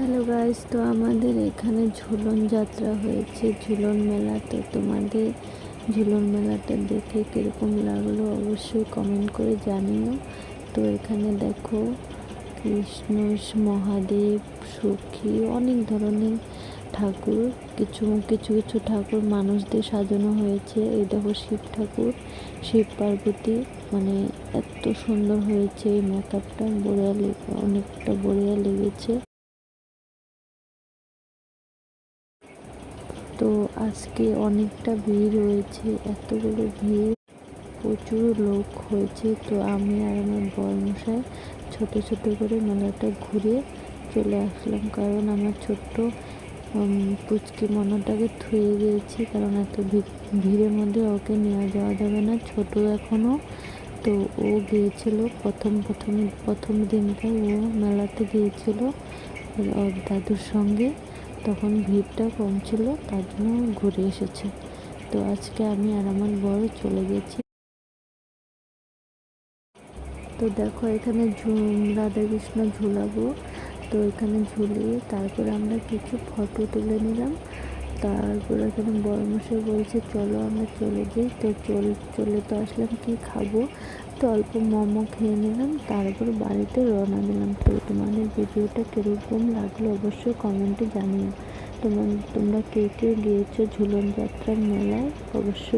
Hello guys, তো আমাদের এখানে ঝুলন যাত্রা হয়েছে, ঝুলন মেলা। তো তোমাদের ঝুলন মেলাটা দেখে কীরকম লাগলো অবশ্যই কমেন্ট করে জানিও। তো এখানে দেখো কৃষ্ণ, মহাদেব, সখী, অনেক ধরনের ঠাকুর, কিছু কিছু কিছু ঠাকুর মানুষদের সাজানো হয়েছে। এই দেখো শিব ঠাকুর, শিব পার্বতী, মানে এত সুন্দর হয়েছে। এই মেকআপটা অনেকটা বড়িয়া লেগেছে। তো আজকে অনেকটা ভিড় হয়েছে, এতগুলো ভিড়, প্রচুর লোক হয়েছে। তো আমি আর আমার বরমশাই ছোট ছোট করে মেলাটা ঘুরে চলে আসলাম, কারণ আমার ছোট্ট পুচকি মনটাকে থুয়ে গিয়েছি, কারণ এত ভিড়ের মধ্যে ওকে নিয়ে যাওয়া যাবে না, ছোট এখনও। তো ও গিয়েছিল প্রথম দিনটাই ও মেলাতে গিয়েছিল ওর দাদুর সঙ্গে, তখন ভিড়টা কম ছিল, তার জন্য ঘুরে এসেছে। তো আজকে আমি আর আমার বর চলে গেছি। তো দেখো এখানে রাধাকৃষ্ণ ঝুলাবো, তো এখানে ঝুলিয়ে তারপরে আমরা কিছু ফটো তুলে নিলাম। তারপর এখানে বড়মশাই বলছে চলো আমরা চলে যাই। তো চলে তো আসলাম, কি খাবো, তো অল্প মোমো খেয়ে নিলাম, তারপর বাড়িতে রওনা দিলাম। তো তোমাদের ভিডিওটা কীরকম লাগলো অবশ্যই কমেন্টে জানিও। তোমরা কে কে গিয়েছো ঝুলন যাত্রার মেলায় অবশ্যই।